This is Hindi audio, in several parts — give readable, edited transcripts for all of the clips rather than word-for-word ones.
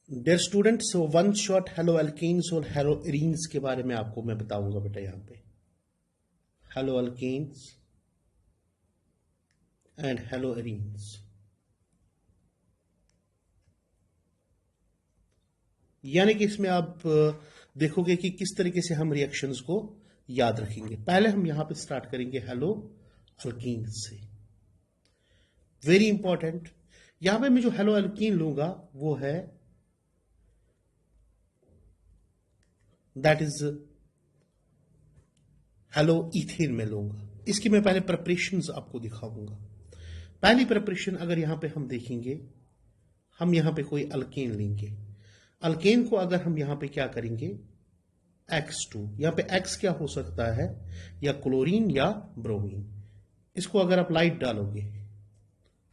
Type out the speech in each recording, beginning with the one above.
Dear students, one shot haloalkanes और हेलो एरीन्स के बारे में आपको मैं बताऊंगा बेटा। यहाँ पे haloalkanes and haloarenes, यानी कि इसमें आप देखोगे कि किस तरीके से हम रिएक्शंस को याद रखेंगे। पहले हम यहां पे स्टार्ट करेंगे हेलो अल्कीन्स से। वेरी इंपॉर्टेंट, यहां पे मैं जो हेलो अल्कीन लूंगा वो है दैट इज हेलो इथेन में लूंगा। इसकी मैं पहले प्रिपरेशंस आपको दिखाऊंगा। पहली प्रिपरेशन अगर यहां पे हम देखेंगे, हम यहां पे कोई अल्केन लेंगे। अल्केन को अगर हम यहां पे क्या करेंगे, X2, यहां पे X क्या हो सकता है, या क्लोरीन या ब्रोमीन। इसको अगर आप लाइट डालोगे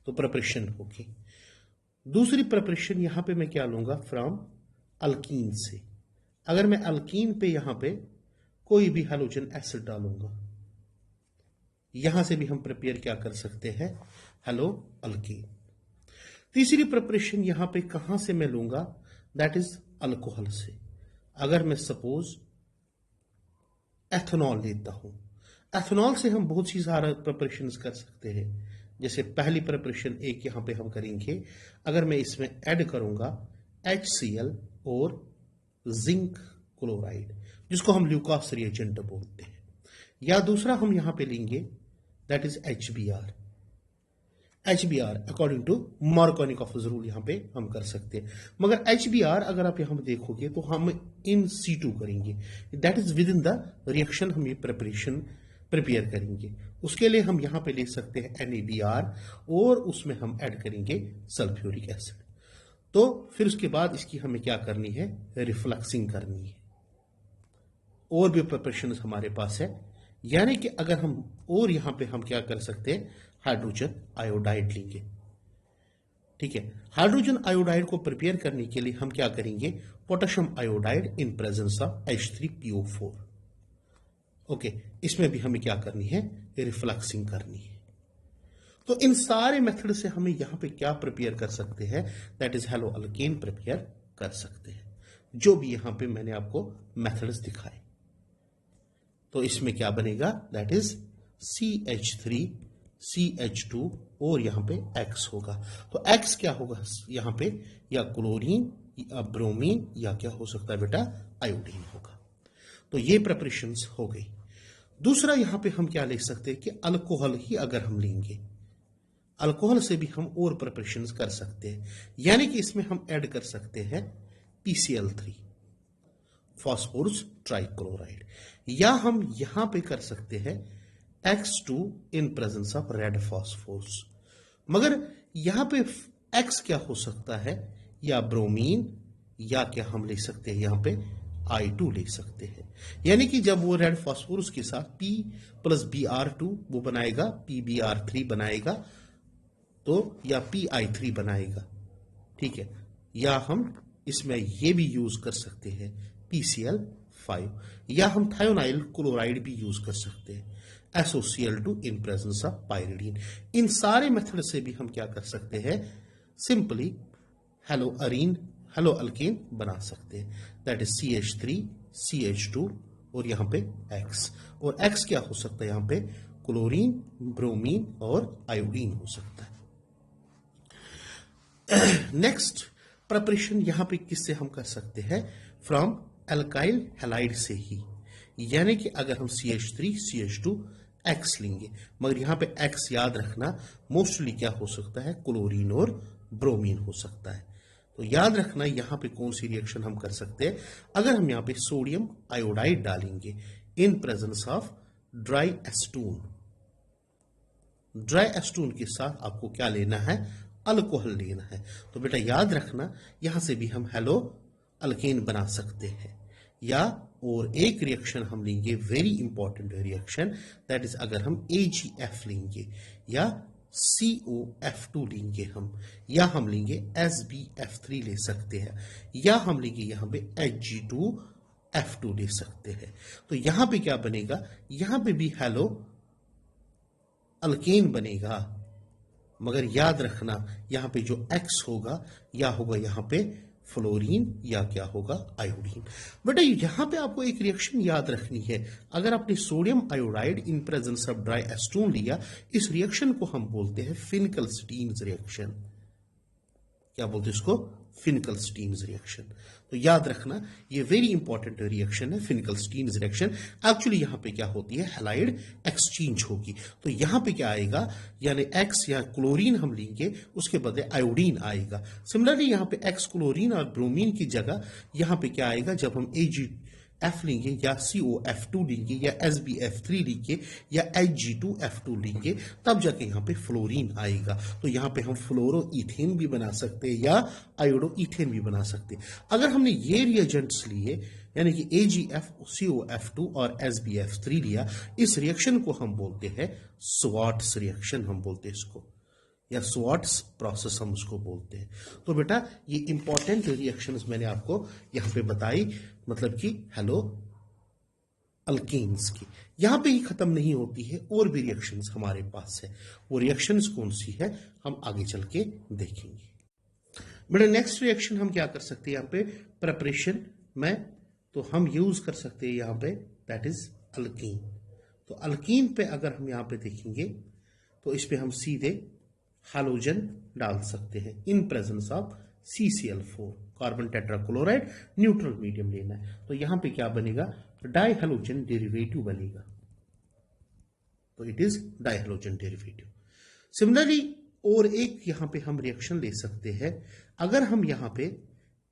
तो प्रिपरेशन होगी। दूसरी प्रिपरेशन यहां पे मैं क्या लूंगा, फ्रॉम अल्कीन से। अगर मैं अल्कीन पे यहां पे कोई भी हैलोजन एसिड डालूंगा, यहां से भी हम प्रिपेयर क्या कर सकते हैं, हेलो अल्कीन। तीसरी प्रिपरेशन यहां पे कहां से मैं लूंगा, दैट इज अल्कोहल से। अगर मैं सपोज एथेनॉल लेता हूं, एथेनॉल से हम बहुत सी सारा प्रिपरेशन कर सकते हैं। जैसे पहली प्रिपरेशन एक यहां पे हम करेंगे, अगर मैं इसमें ऐड करूंगा HCl और जिंक क्लोराइड, जिसको हम ल्यूकास रिएजेंट बोलते हैं। या दूसरा हम यहां पे लेंगे that is HBr according to Markovnikov rule यहां पे हम कर सकते हैं। मगर HBr अगर आप यहां पे देखोगे तो हम इन C2 करेंगे, that is with in the reaction हम ये प्रिपरेशन प्रिपेयर करेंगे। उसके लिए हम यहां पे ले सकते हैं NaBr और उसमें हम ऐड करेंगे सल्फ्यूरिक एसिड। तो फिर उसके बाद इसकी हमें क्या करनी है, रिफ्लक्सिंग करनी है। और भी प्रिपरेशन हमारे पास है, यानी कि अगर हम और यहां पे हम क्या कर सकते हैं, हाइड्रोजन आयोडाइड लेंगे। ठीक है, हाइड्रोजन आयोडाइड को प्रिपेयर करने के लिए हम क्या करेंगे, potassium iodide in presence of H3PO4। Okay, इसमें भी हमें क्या करनी है, रिफ्लक्सिंग करनी है। तो इन सारे मेथड से हमें यहां पे क्या प्रिपेयर कर सकते हैं, that is hello alkane prepare कर सकते हैं, जो भी यहां पे मैंने आपको मेथड्स दिखाए। तो इसमें क्या बनेगा, दैट इज CH3 CH2 और यहां पे X होगा। तो X क्या होगा यहां पे, या क्लोरीन या ब्रोमीन या क्या हो सकता है बेटा, आयोडीन होगा। तो ये प्रिपरेशंस हो गई। दूसरा यहां पे हम क्या ले सकते हैं कि अल्कोहल ही अगर हम लेंगे, अल्कोहल से भी हम और प्रिपरेशंस कर सकते हैं। यानी कि इसमें हम ऐड कर सकते हैं PCl3 फॉस्फोरस ट्राइक्लोराइड, या हम यहां पे कर सकते हैं X2 in presence of red phosphorus. मगर यहां पे X क्या हो सकता है, या ब्रोमीन या क्या हम ले सकते हैं यहां पे I2 ले सकते हैं। यानी कि जब वो रेड फॉस्फोरस के साथ P प्लस Br2 वो बनाएगा, PBr3 बनाएगा, तो या PI3 बनाएगा। ठीक है, या हम इसमें ये भी यूज कर सकते हैं PCl5, या हम थायोनाइल क्लोराइड भी यूज कर सकते हैं SOCl2 in presence of pyridine. इन सारे मेथड से भी हम क्या कर सकते हैं, simply halo arene halo alkane बना सकते हैं, दैट इज CH3 CH2 और यहां पे X। और X क्या हो सकता है, यहां पे क्लोरीन ब्रोमीन और आयोडीन हो सकता है। नेक्स्ट प्रिपरेशन यहां पे किससे हम कर सकते हैं, फ्रॉम एल्काइल हैलाइड से ही। यानी कि अगर हम CH3 CH2 X लेंगे, मगर यहां पे X याद रखना मोस्टली क्या हो सकता है, क्लोरीन और ब्रोमीन हो सकता है। तो याद रखना यहां पे कौन सी रिएक्शन हम कर सकते हैं, अगर हम यहां पे सोडियम आयोडाइड डालेंगे in presence of dry acetone. Dry acetone के साथ आपको क्या लेना है, अल्कोहल लेना है। तो बेटा याद रखना यहां से भी हम हेलो अल्केन बना सकते हैं। या और एक रिएक्शन हम लेंगे, very important reaction, that is अगर हम AgF लेंगे या COF2 लेंगे हम, या हम लेंगे SbF3 ले सकते हैं, या हम लेंगे यहां पे Hg2F2 ले सकते हैं। तो यहां पे क्या बनेगा, यहां पे भी हेलो अल्केन बनेगा, मगर याद रखना यहां पे जो X होगा या होगा यहां पे फ्लोरीन या क्या होगा आयोडीन। बेटा यहां पे आपको एक रिएक्शन याद रखनी है। अगर आपने sodium iodide in presence of dry Aston लिया, इस रिएक्शन को हम बोलते हैं फिनकलस्टीन्स रिएक्शन। क्या बोलते हैं इसको? फिनकलस्टीन्स रिएक्शन। तो याद रखना ये वेरी इंपॉर्टेंट रिएक्शन है फिनकलस्टीन्स रिएक्शन। एक्चुअली यहां पे क्या होती है, हैलाइड एक्सचेंज होगी। तो यहां पे क्या आएगा, यानी एक्स या क्लोरीन हम लेंगे, उसके बदले आयोडीन आएगा। सिमिलरली यहां पे एक्स क्लोरीन और ब्रोमीन की जगह यहां पे क्या आएगा, जब हम AgF लेंगे या COF2 लेंगे या SbF3 लेंगे या Hg2F2 लेंगे, तब जाके यहां पे फ्लोरीन आएगा। तो यहां पे हम फ्लोरो इथेन भी बना सकते हैं या आयोडो इथेन भी बना सकते हैं। अगर हमने ये रिएजेंट्स लिए, यानी कि AgF, COF2 और SbF3 लिया, इस रिएक्शन को हम बोलते हैं स्वार्ट्स रिएक्शन, हम बोलते हैं इसको, या स्वार्ट्स प्रोसेस हम उसको बोलते हैं। तो बेटा ये इंपॉर्टेंट रिएक्शंस मैंने आपको यहां पे बताई, मतलब कि हेलो अल्केन्स की। यहां पे ही खत्म नहीं होती है, और भी रिएक्शंस हमारे पास है। वो रिएक्शंस कौन सी है हम आगे चल के देखेंगे। बेटा नेक्स्ट रिएक्शन हम क्या कर सकते हैं यहाँ पे प्रिपरेशन में, तो हम यूज कर सकते हैं यहाँ पे दैट इज अल्कीन। तो अल्कीन पे अगर हम यहाँ पे देखेंगे तो इस पे हम सीधे हालोजन डाल सकते हैं इन presence of CCl4, carbon tetrachloride, neutral medium लेना है। तो यहां पे क्या बनेगा, डाई हेलोजन डेरिवेटिव बनेगा। तो it is die halogen derivative. Similarly और एक यहां पे हम रिएक्शन ले सकते हैं, अगर हम यहां पे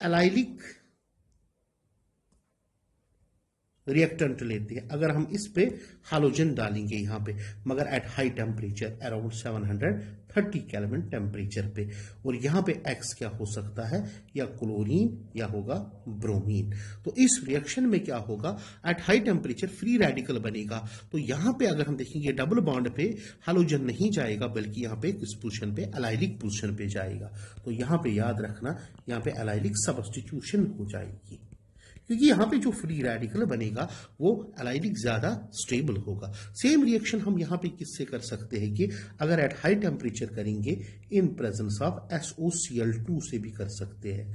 एलाइलिक रिएक्टेंट लेते हैं, अगर हम इस पे हालोजन डालेंगे यहां पे, मगर at high temperature around 730 kelvin temperature पे, और यहां पे एक्स क्या हो सकता है, या क्लोरीन या होगा ब्रोमीन। तो इस रिएक्शन में क्या होगा, at high temperature free radical बनेगा। तो यहां पे अगर हम देखेंगे डबल बॉन्ड पे हालोजन नहीं जाएगा, बल्कि यहां पे किस पोजीशन पे, एलाइलिक पोजीशन पे जाएगा। तो यहां पे याद रखना, यहां पे एलाइलिक सब्स्टिट्यूशन हो जाएगी, क्योंकि यहां पे जो फ्री रेडिकल बनेगा वो एलाइलिक ज्यादा स्टेबल होगा। सेम रिएक्शन हम यहां पे किससे कर सकते हैं कि अगर एट हाई टेम्परेचर करेंगे इन प्रेजेंस ऑफ SOCl2 से भी कर सकते हैं,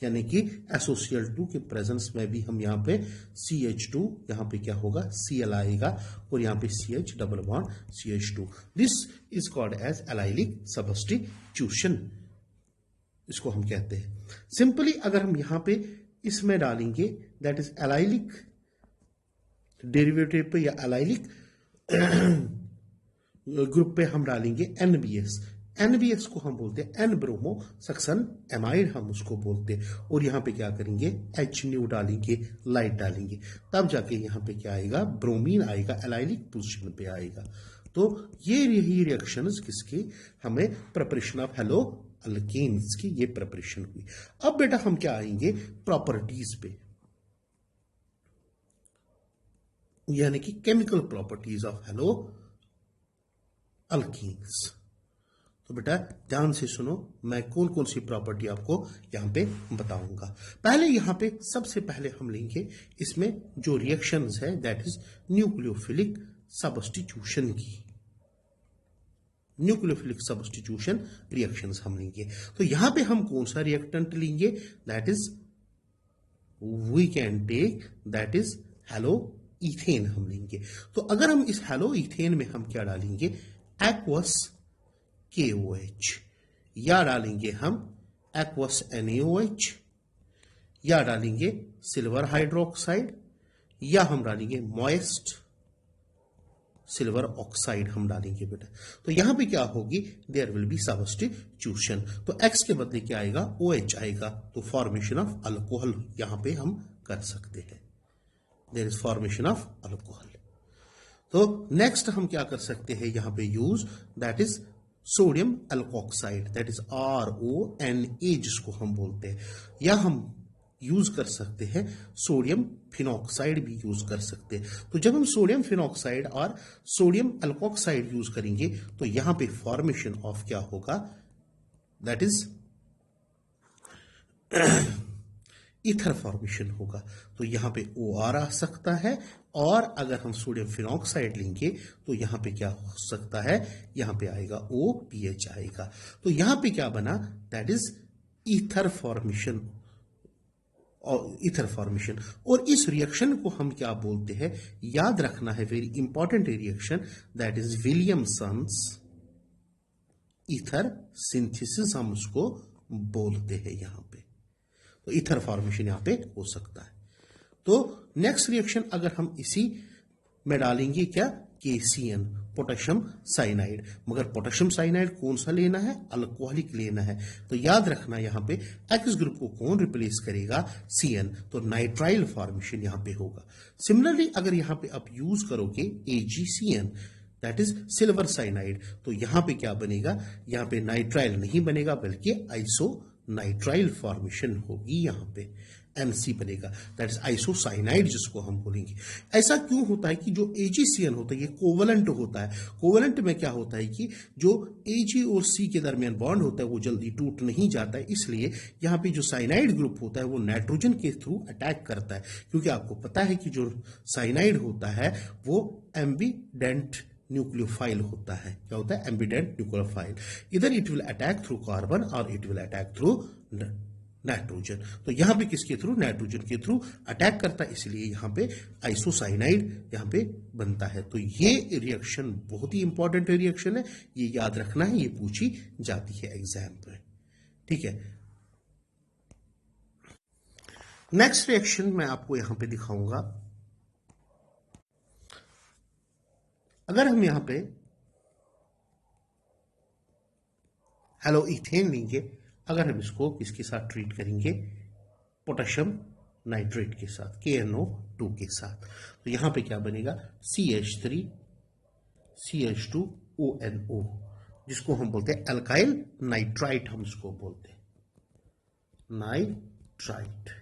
यानी कि SOCl2 के प्रेजेंस में भी हम यहां पे CH2, यहां पे क्या होगा Cl आएगा, और यहां पे CH double bond CH2। This is called as allylic substitution, इसको हम कहते हैं। सिंपली अगर हम यहां पे इसमें डालेंगे दैट इज एलाइलिक डेरिवेटिव पे या एलाइलिक ग्रुप पे हम डालेंगे NBS को हम बोलते हैं N ब्रोमो सक्सन एमाइड, हम उसको बोलते हैं। और यहां पे क्या करेंगे, H न्यू डालेंगे, लाइट डालेंगे, तब जाके यहां पे क्या आएगा, ब्रोमीन आएगा, एलाइलिक पोजीशन पे आएगा। तो ये रही रिएक्शंस किसकी, हमें प्रिपरेशन ऑफ हेलो अल्केन्स की ये प्रिपरेशन हुई। अब बेटा हम क्या आएंगे प्रॉपर्टीज पे, यानी कि chemical properties of haloalkanes. तो बेटा ध्यान से सुनो, मैं कौन कौन सी प्रॉपर्टी आपको यहां पे बताऊंगा। पहले यहां पे सबसे पहले हम लेंगे इसमें जो रिएक्शंस है दैट इज न्यूक्लियोफिलिक सब्स्टिट्यूशन की, न्यूक्लियोफिलिक सब्स्टिट्यूशन रिएक्शंस हम लेंगे। तो यहां पे हम कौन सा रिएक्टेंट लेंगे, that is we can take that is haloethane हम लेंगे। तो अगर हम इस हेलो इथेन में हम क्या डालेंगे, एक्वस KOH, या डालेंगे हम एक्वस NaOH, या डालेंगे सिल्वर हाइड्रोक्साइड, या हम डालेंगे मॉइस्ट सिल्वर ऑक्साइड हम डालेंगे बेटा। तो यहां पे क्या होगी, देयर विल बी सब्स्टिट्यूशन। तो X के बदले क्या आएगा, OH आएगा। तो फॉर्मेशन ऑफ अल्कोहल यहां पे हम कर सकते हैं, there is formation of alcohol. तो नेक्स्ट हम क्या कर सकते हैं यहां पे use, that is sodium alkoxide, that is RONA जिसको हम बोलते हैं, या हम यूज कर सकते हैं सोडियम फिनॉक्साइड भी यूज कर सकते हैं। तो जब हम सोडियम फिनॉक्साइड और सोडियम अल्कोक्साइड यूज करेंगे तो यहां पे फॉर्मेशन ऑफ क्या होगा, दैट इज ईथर फॉर्मेशन होगा। तो यहां पे OR आ सकता है, और अगर हम सोडियम फिनॉक्साइड लेंगे तो यहां पे क्या हो सकता है, यहां पे आएगा OPH आएगा। तो यहां पे क्या बना, दैट इज ईथर फॉर्मेशन और ईथर फॉर्मेशन। और इस रिएक्शन को हम क्या बोलते हैं, याद रखना है, very important reaction, that is Williamson's ether synthesis हम उसको बोलते हैं यहां पे। तो ईथर फॉर्मेशन यहां पे हो सकता है। तो नेक्स्ट रिएक्शन अगर हम इसी में डालेंगे क्या, KCN, पोटेशियम साइनाइड। मगर पोटेशियम साइनाइड कौन सा लेना है, अल्कोहलिक लेना है। तो याद रखना यहां पे एक्स ग्रुप को कौन रिप्लेस करेगा, CN, तो नाइट्राइल फॉर्मेशन यहां पे होगा। सिमिलरली अगर यहां पे आप यूज करोगे AgCN, that is silver cyanide, तो यहां पे क्या बनेगा, यहां पे नाइट्राइल नहीं बनेगा बल्कि आइसो नाइट्राइल फॉर्मेशन होगी, यहां पे MC बनेगा, दैट इज आइसोसाइनाइड जिसको हम बोलेंगे। ऐसा क्यों होता है कि जो AgCN होता है ये कोवलेंट होता है। कोवलेंट में क्या होता है कि जो Ag और C के दरमियान बॉन्ड होता है वो जल्दी टूट नहीं जाता है, इसलिए यहां पे जो साइनाइड ग्रुप होता है वो नाइट्रोजन के थ्रू अटैक करता है। क्योंकि आपको पता है कि जो साइनाइड होता है वो एम्बिडेंट न्यूक्लियोफाइल होता है। क्या होता है, एम्बिडेंट न्यूक्लियोफाइल। इधर it will attack through carbon और it will attack through nitrogen. तो यहां पे किसके थ्रू, नाइट्रोजन के थ्रू अटैक करता है, इसलिए यहां पे आइसोसाइनाइड यहां पे बनता है। तो ये रिएक्शन बहुत ही इंपॉर्टेंट रिएक्शन है, ये याद रखना है, ये पूछी जाती है एग्जाम में, ठीक है। नेक्स्ट रिएक्शन मैं आपको यहां पे दिखाऊंगा। अगर हम यहां पे हेलो इथेन लेंगे, अगर हम इसको किसके साथ ट्रीट करेंगे, पोटेशियम नाइट्रेट के साथ, KNO2 के साथ, तो यहां पे क्या बनेगा, CH3 CH2 ONO, जिसको हम बोलते हैं अल्काइल नाइट्राइट, हम इसको बोलते हैं नाइट्राइट।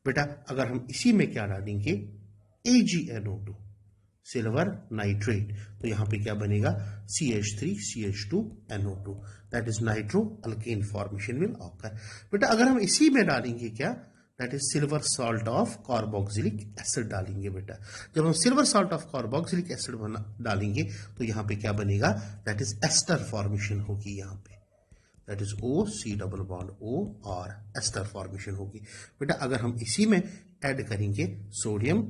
बेटा अगर हम इसी में क्या डालेंगे, AgNO2 सिल्वर नाइट्रेट, तो यहां पे क्या बनेगा, CH3 CH2 NO2, that is nitro alkane formation will occur. बेटा अगर हम इसी में डालेंगे क्या, that is silver salt of carboxylic acid डालेंगे। बेटा जब हम silver salt of carboxylic acid डालेंगे तो यहां पे क्या बनेगा, दैट इज एस्टर फॉर्मेशन होगी यहां पे, that is OC double bond O और एस्टर फॉर्मेशन होगी। बेटा अगर हम इसी में ऐड करेंगे सोडियम,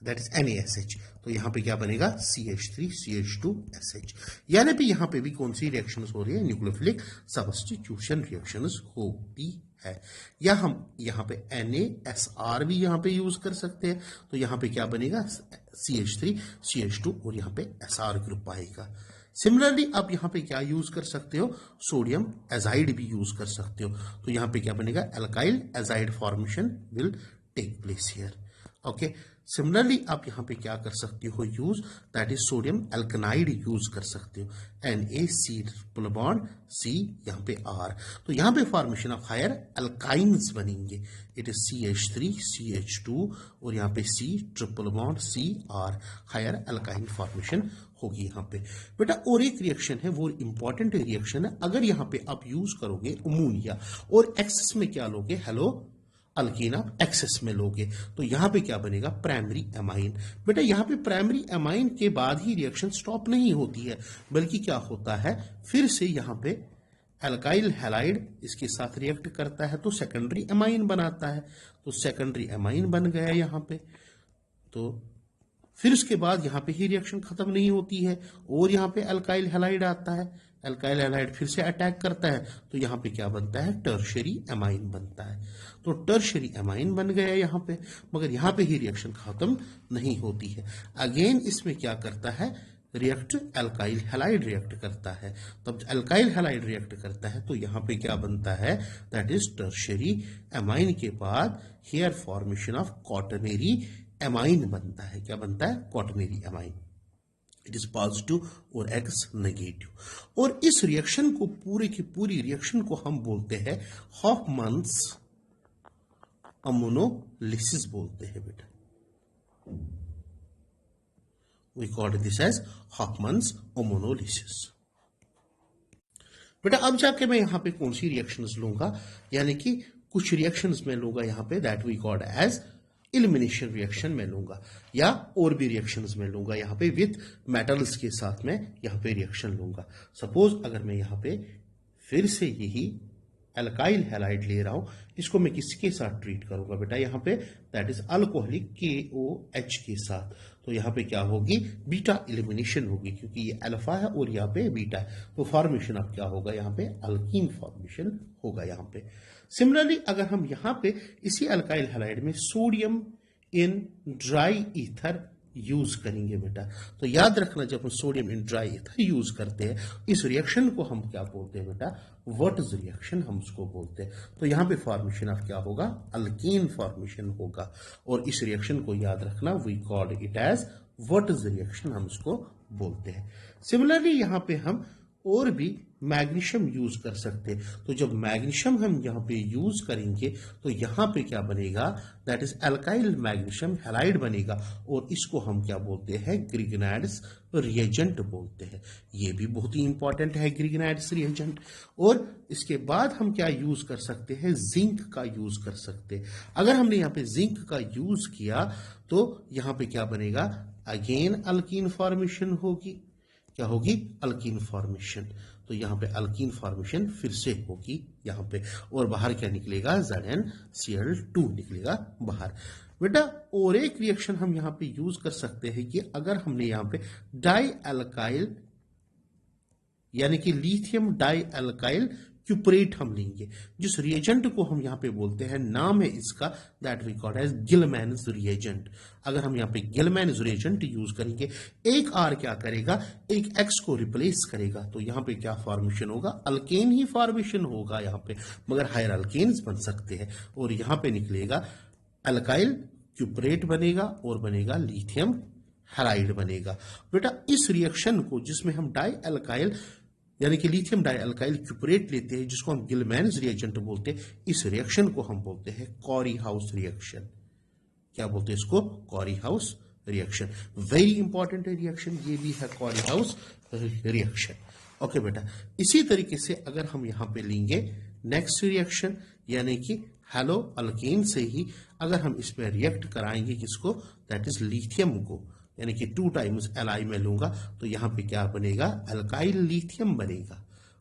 दैट इज NaSH, तो यहां पे क्या बनेगा, CH3 CH2SH। यानी पे यहां पे भी कौन सी रिएक्शंस हो रही है, न्यूक्लियोफिलिक सब्स्टिट्यूशन रिएक्शंस होती है। या हम यहां पे NaSR भी यहां पे यूज कर सकते हैं, तो यहां पे क्या बनेगा, CH3 CH2 और यहां पे SR ग्रुप आएगा। सिमिलरली आप यहां पे क्या यूज कर सकते हो, सोडियम एजाइड भी यूज कर सकते हो, तो यहां पे क्या बनेगा, alkyl azide formation will take place here, okay. Similarly आप यहां पे क्या कर सकते हो use, that is sodium alkynide use कर सकते हो, NaC ट्रिपल बॉन्ड C, यहां पे R, तो यहां पे फॉर्मेशन ऑफ हायर एल्काइन्स बनेंगे, इट इज CH3 CH2 और यहां पे C triple bond C R, higher alkyne formation होगी यहां पे। बेटा और एक रिएक्शन है, वो इंपॉर्टेंट रिएक्शन है, अगर यहां पे आप यूज करोगे अमोनिया और एक्सेस में क्या लोगे, हेलो अल्कीन आप एक्सेस में लोगे, तो यहां पे क्या बनेगा, प्राइमरी एमाइन। बेटा यहां पे प्राइमरी एमाइन के बाद ही रिएक्शन स्टॉप नहीं होती है, बल्कि क्या होता है, फिर से यहां पे एल्काइल हैलाइड इसके साथ रिएक्ट करता है तो सेकेंडरी एमाइन बनाता है, तो सेकेंडरी एमाइन बन गया यहां पे। तो फिर उसके बाद यहां पे ही रिएक्शन खत्म नहीं होती है और यहां पे अल्काइल हैलाइड आता है, अल्काइल हैलाइड फिर से अटैक करता है, तो यहां पे क्या बनता है, टर्शियरी एमाइन बनता है। तो टर्शियरी एमाइन बन गया यहां पे, मगर यहां पे ही रिएक्शन खत्म नहीं होती है। अगेन इसमें क्या करता है, रिएक्ट अल्काइल हैलाइड रिएक्ट करता है, तब अल्काइल हैलाइड रिएक्ट करता है तो यहां पे क्या बनता है, दैट इज टर्शियरी एमाइन के बाद here formation of quaternary amine बनता है। क्या बनता है, quaternary amine, it is positive और एक्स नेगेटिव। और इस रिएक्शन को पूरे की पूरी रिएक्शन को हम बोलते हैं हॉफमन्स अमोनोलिसिस बोलते हैं। बेटा we called this as Hofmann's ammonolysis. बेटा अब जाके मैं यहां पे कौन सी रिएक्शंस लूंगा, यानी कि कुछ रिएक्शंस में लूंगा यहां पे, that we called as elimination reaction में लूंगा, या और भी रिएक्शंस में लूंगा यहां पे विथ मेटल्स के साथ में यहां पे रिएक्शन लूंगा। सपोज अगर मैं यहां पे फिर से यही एल्काइल हैलाइड ले रहा हूं, इसको मैं किसके साथ ट्रीट करूंगा बेटा, यहां पे दैट इज अल्कोहलिक KOH के साथ। तो यहां पे क्या होगी, बीटा एलिमिनेशन होगी, क्योंकि ये अल्फा है और यहाँ पे बीटा है, तो फॉर्मेशन अब क्या होगा, यहाँ पे अल्कीन फॉर्मेशन होगा यहाँ पे। सिमिलरली अगर हम यहाँ पे इसी अल्काइल हैलाइड में sodium in dry ether use करेंगे बेटा, तो याद रखना जब हम sodium in dry ether use करते हैं इस रिएक्शन को हम क्या बोलते हैं बेटा, वर्ट्ज रिएक्शन हम उसको बोलते हैं। तो यहां पे फॉर्मेशन ऑफ क्या होगा, अल्केन फॉर्मेशन होगा, और इस रिएक्शन को याद रखना we called it as Wurtz reaction हम उसको बोलते हैं। सिमिलरली यहां पे हम और भी मैग्नीशियम यूज कर सकते हैं, तो जब मैग्नीशियम हम यहां पे यूज करेंगे तो यहां पे क्या बनेगा, that is alkyl magnesium halide बनेगा, और इसको हम क्या बोलते हैं, ग्रिगनाइड्स रिएजेंट बोलते हैं। ये भी बहुत ही इंपॉर्टेंट है ग्रिगनाइड्स रिएजेंट। और इसके बाद हम क्या यूज कर सकते हैं, जिंक का यूज कर सकते हैं। अगर हमने यहाँ पे जिंक का यूज किया तो यहां पे क्या बनेगा, अगेन अल्कीन फॉर्मेशन होगी, क्या होगी, अल्कीन फॉर्मेशन। तो यहां पे अल्कीन फॉर्मेशन फिर से होगी यहां पे, और बाहर क्या निकलेगा, ZnCl2 निकलेगा बाहर बेटा। और एक रिएक्शन हम यहां पे यूज कर सकते हैं कि अगर हमने यहां पे डाई अल्काइल यानी कि लिथियम डाई अल्काइल क्यूपरेट हम लेंगे, जिस रिएजेंट को हम यहां पे बोलते हैं, नाम है इसका that we called as Gilman's reagent. अगर हम यहां पे गिलमैन्स रिएजेंट यूज करेंगे, एक R क्या करेगा, एक X को रिप्लेस करेगा, तो यहां पे क्या फॉर्मेशन होगा, अल्केन ही फॉर्मेशन होगा यहां पे, मगर हायर अल्केन्स बन सकते हैं, और यहां पे निकलेगा अल्काइल क्यूपरेट बनेगा और बनेगा लिथियम हैलाइड बनेगा बेटा। इस रिएक्शन को जिसमें हम डाई अल्काइल यानी कि लिथियम डाई अल्काइल क्यूपरेट लेते हैं, जिसको हम गिलमैन्स रिएजेंट बोलते हैं, इस रिएक्शन को हम बोलते हैं कॉरी हाउस रिएक्शन। क्या बोलते हैं इसको, Carry house reaction. Very important reaction ये भी है, कॉरी हाउस रिएक्शन। ओके बेटा, इसी तरीके से अगर हम यहां पे लेंगे नेक्स्ट रिएक्शन, यानी कि हेलो अल्केन से ही अगर हम इसमें रिएक्ट कराएंगे किसको, दैट इज लिथियम को, यानी कि 2 टाइम्स Li में लूंगा, तो यहां पे क्या बनेगा, अल्काइल लिथियम बनेगा,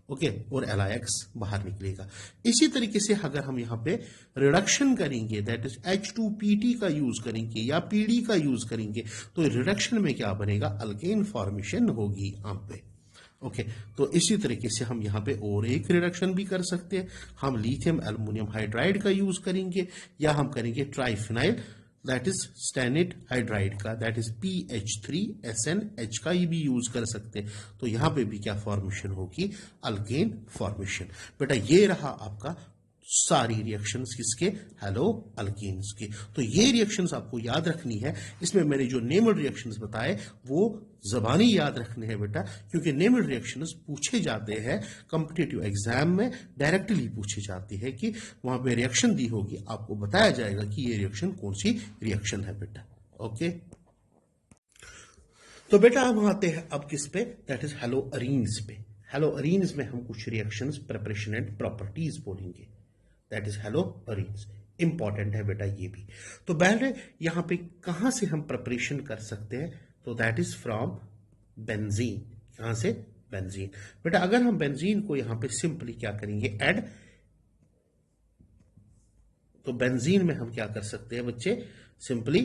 ओके, और LiX बाहर निकलेगा। इसी तरीके से अगर हम यहां पे रिडक्शन करेंगे, दैट इज H2PT का यूज करेंगे या PD का यूज करेंगे, तो रिडक्शन में क्या बनेगा, अल्केन फॉर्मेशन होगी यहां पे, ओके। तो इसी तरीके से हम यहाँ पे और एक रिडक्शन भी कर सकते हैं, हम लिथियम एल्युमिनियम हाइड्राइड का यूज करेंगे, या हम करेंगे ट्राइफिनाइल दैट इज स्टैनेट हाइड्राइड का, दैट इज PH3SNH का ये भी यूज कर सकते हैं। तो यहां पे भी क्या फॉर्मेशन होगी, अल्केन फॉर्मेशन। बेटा ये रहा आपका सारी रिएक्शंस किसके, हेलो अल्केन्स के। तो ये रिएक्शंस आपको याद रखनी है। इसमें मैंने जो नेम्ड रिएक्शंस बताए वो जबानी याद रखने हैं बेटा, क्योंकि नेम्ड रिएक्शंस पूछे जाते हैं कॉम्पिटिटिव एग्जाम में, डायरेक्टली पूछे जाते हैं कि वहां पे रिएक्शन दी होगी, आपको बताया जाएगा कि ये रिएक्शन कौन सी रिएक्शन है बेटा, ओके। तो बेटा हम आते हैं अब किस पे, दैट इज हेलो अरीन्स पे। हेलो अरीन्स में हम कुछ रिएक्शंस, प्रिपरेशन एंड प्रॉपर्टीज बोलेंगे, that is hello arenes. Important है बेटा ये भी। तो पहले यहां पे कहां से हम प्रिपरेशन कर सकते हैं, तो दैट इज फ्रॉम बेंजीन। कहां से, बेंजीन। बेटा अगर हम बेंजीन को यहां पे सिंपली क्या करेंगे, ऐड, तो बेंजीन में हम क्या कर सकते हैं बच्चे, सिंपली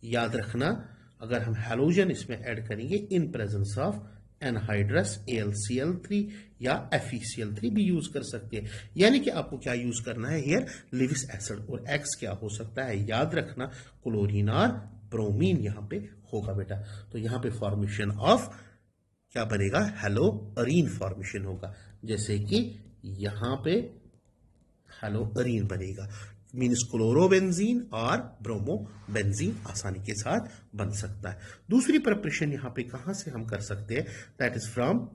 याद रखना, अगर हम हैलोजन इसमें ऐड करेंगे इन प्रेजेंस ऑफ एनहाइड्रस AlCl3 या FeCl3 भी यूज कर सकते हैं, यानी कि आपको क्या यूज करना है हियर, लिविस एसिड, और X क्या हो सकता है, याद रखना क्लोरीन और ब्रोमीन यहां पे होगा बेटा। तो यहां पे फॉर्मेशन ऑफ क्या बनेगा, हेलो अरीन फॉर्मेशन होगा, जैसे कि यहां पे हेलो अरीन बनेगा, मीन्स क्लोरोबेंजीन और ब्रोमोबेंजीन आसानी के साथ बन सकता है। दूसरी प्रिपरेशन यहां पे कहां से हम कर सकते हैं, दैट इज फ्रॉम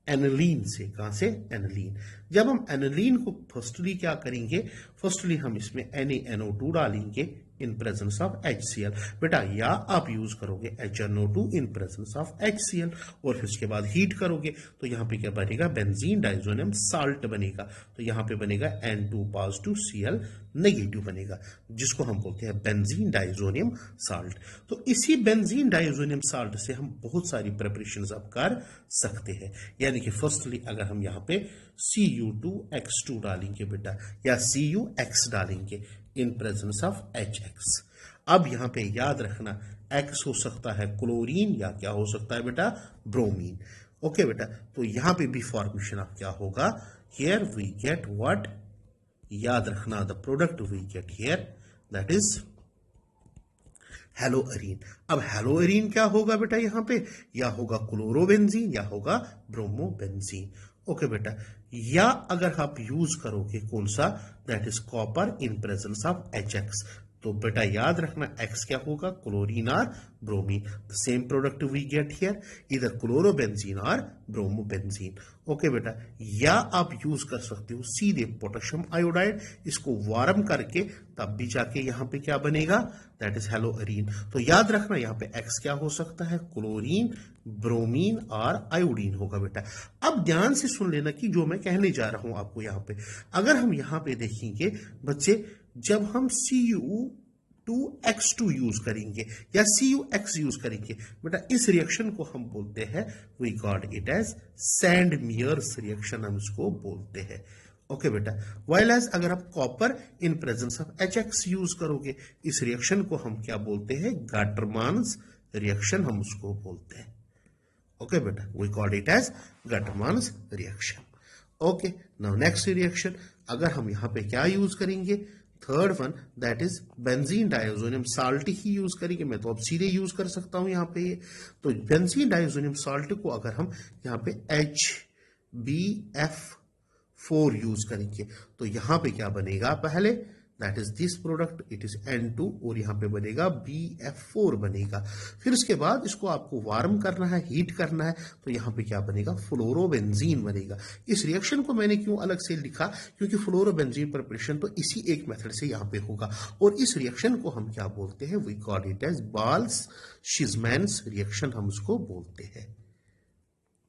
एनिलीन से। कहां से, एनिलीन। जब हम एनिलीन को फर्स्टली क्या करेंगे, फर्स्टली हम इसमें NaNO2 डालेंगे, इन प्रेजेंस ऑफ HCl। बेटा या आप यूज करोगे HNO2 in presence of HCl और फिर उसके बाद हीट करोगे तो यहां पे क्या बनेगा, बेंजीन डाइजोनियम साल्ट बनेगा। तो यहां पे बनेगा N2+2Cl नेगेटिव बनेगा, जिसको हम बोलते हैं बेंजीन डाइजोनियम साल्ट। तो इसी बेंजीन डाइजोनियम साल्ट से हम बहुत सारी प्रिपरेशंस अब कर सकते हैं। यानी कि फर्स्टली अगर हम यहाँ पे Cu2X2 डालेंगे बेटा या CuX डालेंगे इन प्रेजेंस ऑफ HX। अब यहां पे याद रखना X हो सकता है क्लोरीन या क्या हो सकता है बेटा, ब्रोमीन। ओके बेटा, तो यहां पे भी फॉर्मेशन ऑफ क्या होगा, हियर वी गेट व्हाट, याद रखना the product we get here that is haloarene. अब हेलोअरीन क्या होगा बेटा, यहां पे या होगा क्लोरोबेंजीन या होगा ब्रोमोबेंजीन। ओके बेटा, या अगर आप यूज करोगे कौन सा, that is copper in presence of HX। तो बेटा याद रखना X क्या होगा, क्लोरीन और bromine. The same product we get here इधर क्लोरोबेंजीन और ब्रोमोबेंजीन। ओके बेटा, या आप यूज कर सकते हो सीधे पोटेशियम आयोडाइड, इसको वार्म करके तब भी जाके यहां पे क्या बनेगा, दैट इज हेलोअरीन। तो याद रखना यहां पे X क्या हो सकता है, क्लोरीन, ब्रोमीन और आयोडीन होगा बेटा। अब ध्यान से सुन लेना कि जो मैं कहने जा रहा हूं आपको यहां पे, अगर हम यहां पे देखेंगे बच्चे, जब हम Cu2X2 यूज करेंगे या CuX यूज करेंगे बेटा, इस रिएक्शन को हम बोलते हैं, we got it as Sandmeyer reaction हम इसको बोलते हैं। ओके बेटा, वाइल एज अगर आप copper in presence of HX use करोगे, इस रिएक्शन को हम क्या बोलते हैं, गाटरमान्स रिएक्शन हम उसको बोलते हैं। ओके बेटा, we call it as Gattermann's reaction. Okay, now next reaction अगर हम यहां पे क्या यूज करेंगे, third one that is benzene diazonium salt ही यूज करेंगे। मैं तो अब सीधे यूज कर सकता हूं यहां पे ये, तो बेंजीन डाइजोनियम साल्ट को अगर हम यहां पे HBF4 यूज करेंगे तो यहां पे क्या बनेगा, पहले that is this product, it is N2 और यहां पे बनेगा BF4 बनेगा। फिर उसके बाद इसको आपको वार्म करना है, हीट करना है, तो यहां पे क्या बनेगा, फ्लोरोबेंजीन बनेगा। इस रिएक्शन को मैंने क्यों अलग से लिखा, क्योंकि फ्लोरोबेंजीन प्रिपरेशन तो इसी एक मेथड से यहां पे होगा और इस रिएक्शन को हम क्या बोलते हैं, we call it as Balz Schiemann's reaction हम उसको बोलते हैं।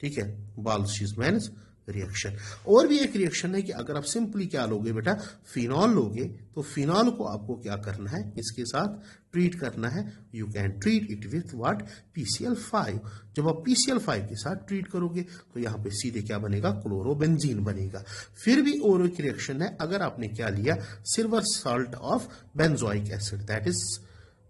ठीक है, बाल्स-शिजमैन्स रिएक्शन। और भी एक रिएक्शन है कि अगर आप सिंपली क्या लोगे बेटा, फिनॉल लोगे, तो फिनॉल को आपको क्या करना है, इसके साथ ट्रीट करना है। You can treat it with what, PCl5। जब आप PCl5 के साथ ट्रीट करोगे तो यहां पे सीधे क्या बनेगा, क्लोरोबेंजीन बनेगा। फिर भी और एक रिएक्शन है, अगर आपने क्या लिया, silver salt of benzoic acid, that is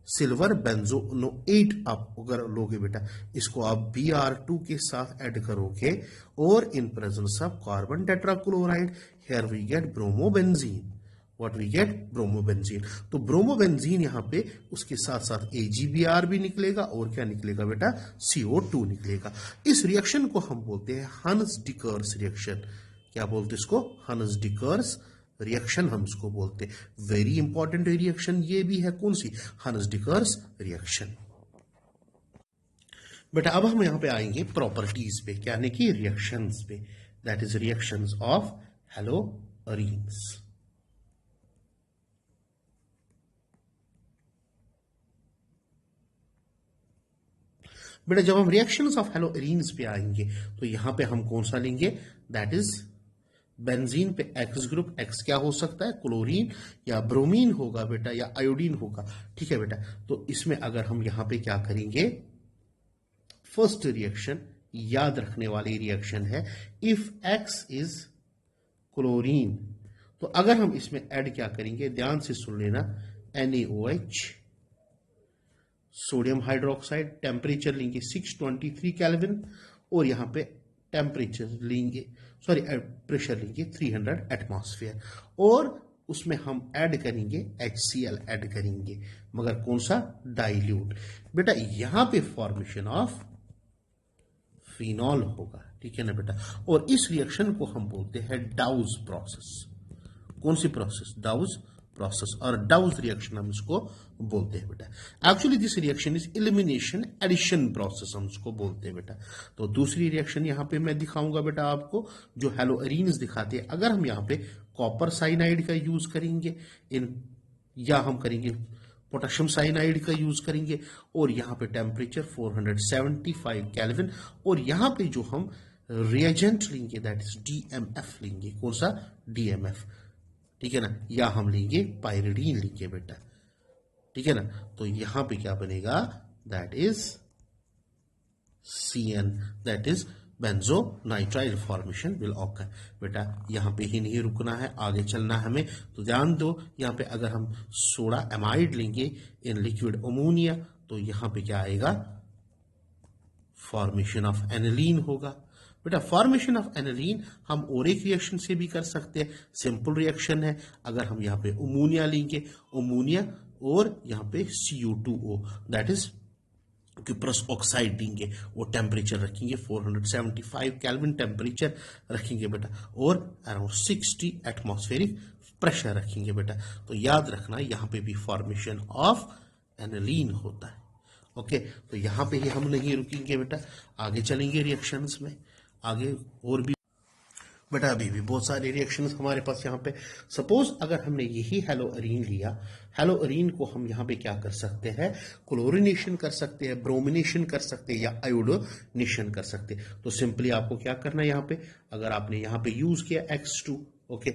silver benzoate आप अगर लोगे बेटा, इसको आप Br2 के साथ ऐड करोगे और इन presence of carbon tetrachloride, here we get bromobenzene. What we get, bromobenzene. तो ब्रोमोबेंजीन यहां पे उसके साथ साथ AgBr भी निकलेगा और क्या निकलेगा बेटा, CO2 निकलेगा। इस रिएक्शन को हम बोलते हैं हंस-डिकर्स रिएक्शन। क्या बोलते इसको, हंस-डिकर्स रिएक्शन हम इसको बोलते। वेरी इंपॉर्टेंट रिएक्शन ये भी है, कौन सी, हंस-डिकर्स रिएक्शन। बेटा अब हम यहां पे आएंगे प्रॉपर्टीज पे, यानी कि रिएक्शंस पे, दैट इज रिएक्शंस ऑफ हेलोअरीन्स। बेटा जब हम रिएक्शंस ऑफ हेलोअरीन्स पे आएंगे तो यहां पे हम कौन सा लेंगे, दैट इज बेंजीन पे X ग्रुप, X क्या हो सकता है, क्लोरीन या ब्रोमीन होगा बेटा या आयोडीन होगा। ठीक है बेटा, तो इसमें अगर हम यहां पे क्या करेंगे, फर्स्ट रिएक्शन याद रखने वाली रिएक्शन है, इफ X इज क्लोरीन, तो अगर हम इसमें ऐड क्या करेंगे, ध्यान से सुन लेना, NaOH, सोडियम हाइड्रोक्साइड, टेम्परेचर लेंगे 623 केल्विन और यहां पे टेम्परेचर लेंगे, सॉरी प्रेशर लेंगे 300 एटमॉस्फेयर और उसमें हम ऐड करेंगे HCl ऐड करेंगे, मगर कौन सा, डाइल्यूट। बेटा यहां पे फॉर्मेशन ऑफ फिनॉल होगा। ठीक है ना बेटा, और इस रिएक्शन को हम बोलते हैं डाउज प्रोसेस। कौन सी प्रोसेस, डाउज प्रोसेस, और डाउज रिएक्शन हम इसको बोलते हैं बेटा। Actually this reaction is elimination addition process हम इसको बोलते हैं बेटा। तो दूसरी रिएक्शन यहां पे मैं दिखाऊंगा बेटा आपको, जो हेलोअरीन्स दिखाते हैं। अगर हम यहां पे कॉपर साइनाइड का यूज करेंगे इन, या हम करेंगे पोटेशियम साइनाइड का यूज करेंगे और यहाँ पे टेम्परेचर 475 केल्विन और यहाँ पे जो हम रिएजेंट लेंगे दैट इज DMF लेंगे। कौन सा? DMF, ठीक है ना, या हम लेंगे पायरिडीन लेंगे बेटा, ठीक है ना। तो यहां पे क्या बनेगा? That is CN, that is benzonitrile formation will occur. बेटा यहां पे ही नहीं रुकना है, आगे चलना है हमें। तो ध्यान दो, यहां पे अगर हम सोडा एमाइड लेंगे इन लिक्विड अमोनिया तो यहां पे क्या आएगा? फॉर्मेशन ऑफ एनिलीन होगा। बेटा फॉर्मेशन ऑफ एनिलीन हम और एक रिएक्शन से भी कर सकते हैं, सिंपल रिएक्शन है। अगर हम यहाँ पे अमोनिया लेंगे, अमोनिया और यहाँ पे CO2O that is cuprous oxide लेंगे और टेम्परेचर रखेंगे 475 केल्विन टेम्परेचर रखेंगे बेटा और अराउंड 60 एटमॉस्फेरिक प्रेशर रखेंगे बेटा। तो याद रखना यहाँ पे भी फॉर्मेशन ऑफ एनिलीन होता है। ओके, तो यहाँ पे ही हम नहीं रुकेंगे बेटा, आगे चलेंगे रिएक्शंस में, आगे और भी बेटा अभी भी बहुत सारे रिएक्शंस हमारे पास यहाँ पे। सपोज अगर हमने यही हेलोअरीन लिया, हेलोअरीन को हम यहाँ पे क्या कर सकते हैं? क्लोरिनेशन कर सकते हैं, ब्रोमिनेशन कर सकते हैं या आयोडोनेशन कर सकते हैं। तो सिंपली आपको क्या करना है यहाँ पे, अगर आपने यहाँ पे यूज किया X2, ओके,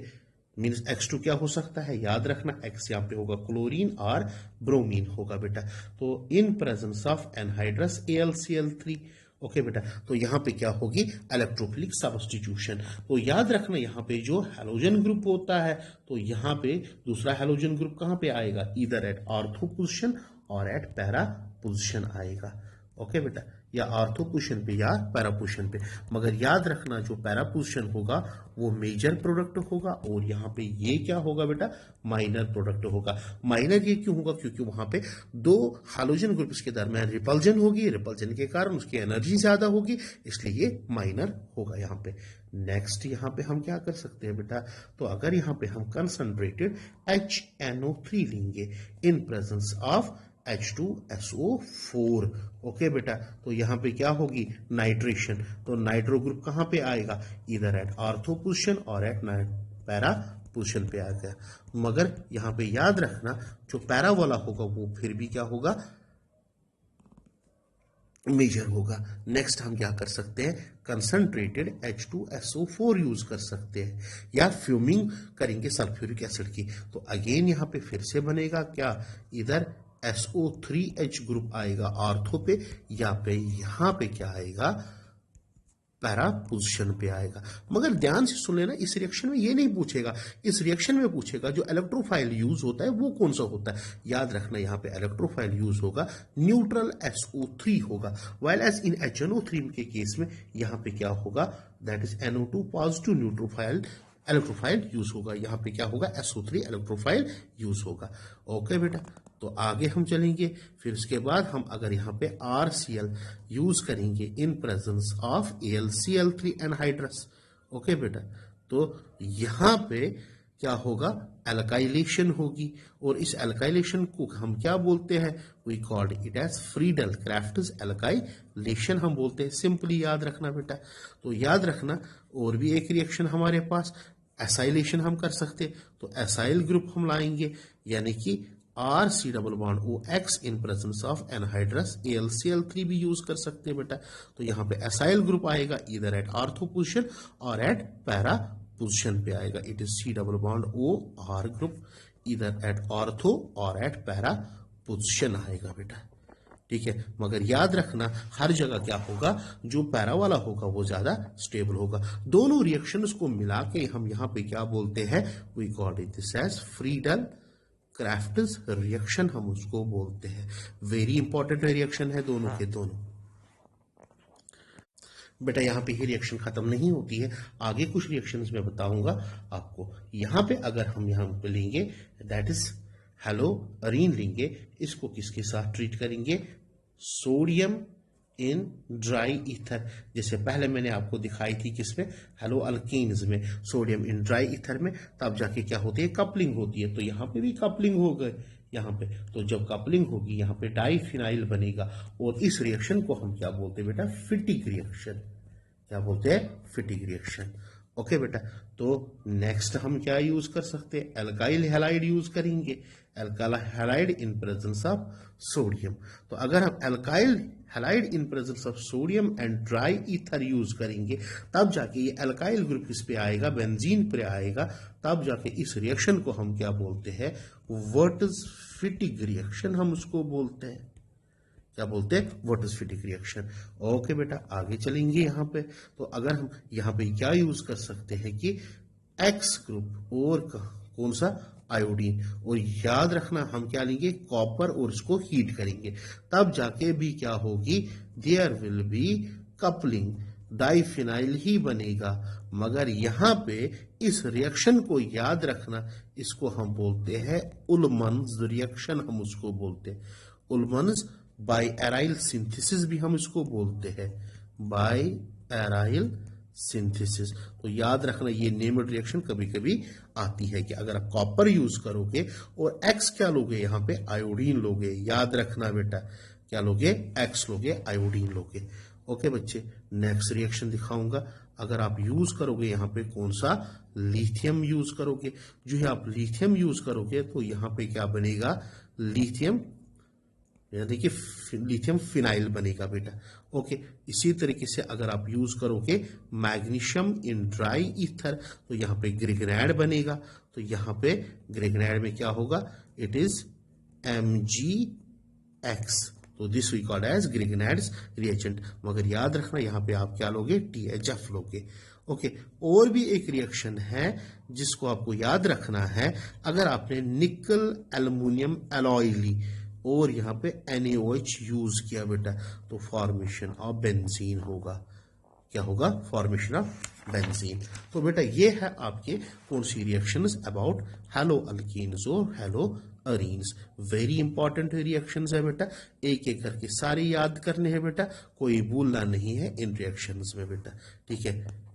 मीन्स X2 क्या हो सकता है? याद रखना X यहाँ पे होगा क्लोरीन और ब्रोमीन होगा बेटा। तो इन presence of anhydrous AlCl3, okay बेटा, तो यहां पे क्या होगी? Electrophilic substitution. तो याद रखना यहाँ पे जो हैलोजन ग्रुप होता है तो यहाँ पे दूसरा हैलोजन ग्रुप कहां पे आएगा? इधर एट ऑर्थो पोजिशन और एट पैरा पोजिशन आएगा। ओके बेटा, या ऑर्थो पोजिशन पे या पैरा पोजिशन पे। मगर याद रखना जो पैरा पोजिशन होगा वो मेजर प्रोडक्ट होगा और यहाँ पे ये क्या होगा बेटा? माइनर प्रोडक्ट होगा। माइनर ये क्यों होगा? क्योंकि वहां पे दो हाइड्रोजन ग्रुप्स के दरमियान रिपल्जन होगी, रिपल्जन के कारण उसकी एनर्जी ज्यादा होगी, इसलिए ये माइनर होगा यहाँ पे। नेक्स्ट यहाँ पे हम क्या कर सकते हैं बेटा? तो अगर यहाँ पे हम कंसंट्रेटेड HNO3 लेंगे इन प्रेजेंस ऑफ H2SO4, ओके बेटा, तो यहां पे क्या होगी? नाइट्रेशन। तो नाइट्रो ग्रुप कहां पे आएगा? इधर एट ऑर्थो पोजिशन और एट पैरा पोजिशन पे आ गया। मगर यहां पे याद रखना जो पैरा वाला होगा वो फिर भी क्या होगा? मेजर होगा। नेक्स्ट हम क्या कर सकते हैं? कंसंट्रेटेड H2SO4 यूज कर सकते हैं या फ्यूमिंग करेंगे सल्फ्यूरिक एसिड की। तो अगेन यहां पे फिर से बनेगा क्या? इधर SO3H ग्रुप आएगा ऑर्थो पे, या पे यहां पे क्या आएगा? पैरा पोजिशन पे आएगा। मगर ध्यान से सुन लेना, इस रिएक्शन में ये नहीं पूछेगा, इस रिएक्शन में पूछेगा जो इलेक्ट्रोफाइल यूज होता है वो कौन सा होता है। याद रखना यहाँ पे इलेक्ट्रोफाइल यूज होगा न्यूट्रल SO3 होगा, वाइल एज इन HNO3 के केस में यहाँ पे क्या होगा? That is NO2 positive neutrophil electrophile use होगा। यहाँ पे क्या होगा? SO3 इलेक्ट्रोफाइल यूज होगा। ओके बेटा, तो आगे हम चलेंगे। फिर उसके बाद हम अगर यहाँ पे RCl यूज करेंगे इन presence of AlCl3 anhydrous, okay बेटा, तो यहाँ पे क्या होगा? एल्काइलेशन होगी और इस एल्काइलेशन को हम क्या बोलते हैं? We called it as Friedel Crafts alkylation हम बोलते हैं। सिंपली याद रखना बेटा। तो याद रखना और भी एक रिएक्शन हमारे पास एसाइलेशन हम कर सकते, तो एसाइल ग्रुप हम लाएंगे, यानी कि RC+OX in presence of anhydrous AlCl3 भी यूज कर सकते हैं बेटा। तो यहाँ पे एसाइल ग्रुप आएगा इधर एट ऑर्थो पोजिशन और एट पैरा पोजिशन पे आएगा। It is C+O R group इधर एट ऑर्थो और एट पैरा पोजिशन आएगा बेटा, ठीक है। मगर याद रखना हर जगह क्या होगा? जो पैरा वाला होगा वो ज्यादा स्टेबल होगा। दोनों रिएक्शंस को मिला के हम यहाँ पे क्या बोलते हैं? We call it this as Friedel Crafts reaction हम उसको बोलते हैं। वेरी इंपॉर्टेंट रिएक्शन है दोनों के दोनों। बेटा यहाँ पे ही रिएक्शन खत्म नहीं होती है, आगे कुछ रिएक्शंस में बताऊंगा आपको। यहाँ पे अगर हम यहाँ पे लेंगे दैट इज हेलोअरीन लेंगे, इसको किसके साथ ट्रीट करेंगे? सोडियम इन ड्राई ईथर, जैसे पहले मैंने आपको दिखाई थी किसमें? हेलो अल्कीन्स में, सोडियम इन ड्राई ईथर में, तब जाके क्या होती है? कपलिंग होती है। तो यहाँ पे भी कपलिंग हो गए यहाँ पे। तो जब कपलिंग होगी यहाँ पे डाइफिनाइल बनेगा और इस रिएक्शन को हम क्या बोलते हैं बेटा? फिटिक रिएक्शन। क्या बोलते हैं? फिटिक रिएक्शन। ओके बेटा, तो नेक्स्ट हम क्या यूज कर सकते हैं, एल्काइल हैलाइड यूज करेंगे, alkyl halide in presence of sodium. तो अगर हम alkyl halide in presence of sodium and dry ether use करेंगे, तब जाके ये एल्काइल ग्रुप इस पे आएगा, बेंजीन पे आएगा, तब जाके इस रिएक्शन को हम क्या बोलते हैं, वर्ट्ज-फिटिग रिएक्शन हम उसको बोलते हैं। क्या बोलते हैं, वर्ट्ज-फिटिग रिएक्शन। ओके बेटा, आगे चलेंगे यहाँ पे। तो अगर हम यहाँ पे क्या यूज कर सकते हैं कि एक्स ग्रुप और कौन सा, आयोडीन, और याद रखना हम क्या लेंगे, कॉपर, और इसको हीट करेंगे, तब जाके भी क्या होगी, there will be coupling, diphenyl ही बनेगा। मगर यहाँ पे इस रिएक्शन को याद रखना, इसको हम बोलते हैं उल्मन्स रिएक्शन, हम उसको बोलते हैं उल्मन्स। बाई एराइल सिंथेसिस भी हम इसको बोलते हैं, बाई एराइल सिंथेसिस। तो याद रखना ये नेम्ड रिएक्शन कभी कभी आती है कि अगर आप कॉपर यूज करोगे और एक्स क्या लोगे, यहाँ पे आयोडीन लोगे, याद रखना बेटा, क्या लोगे, एक्स लोगे, आयोडीन लोगे। ओके बच्चे, नेक्स्ट रिएक्शन दिखाऊंगा। अगर आप यूज करोगे यहाँ पे कौन सा, लिथियम यूज करोगे, जो है आप लिथियम यूज करोगे तो यहाँ पे क्या बनेगा, लिथियम, यानी कि लिथियम फिनाइल बनेगा बेटा। ओके, इसी तरीके से अगर आप यूज करोगे मैग्नीशियम इन ड्राई ईथर, तो यहाँ पे ग्रिग्नाइड बनेगा। तो यहाँ पे ग्रिग्नाइड में क्या होगा, इट इज MgX, तो this we called as Grignard's reagent. मगर याद रखना यहाँ पे आप क्या लोगे, THF लोगे। ओके, और भी एक रिएक्शन है जिसको आपको याद रखना है। अगर आपने निकल एल्युमिनियम एलॉय ली और यहाँ पे NaOH यूज किया बेटा, तो फॉर्मेशन ऑफ बेंजीन होगा। क्या होगा, फॉर्मेशन ऑफ बेंजीन। तो बेटा ये है आपके कौन सी रिएक्शंस अबाउट हेलो अल्कीन्स और hello arenes. Very important reactions है बेटा, एक एक करके सारे याद करने हैं बेटा, कोई भूलना नहीं है इन रिएक्शंस में बेटा, ठीक है।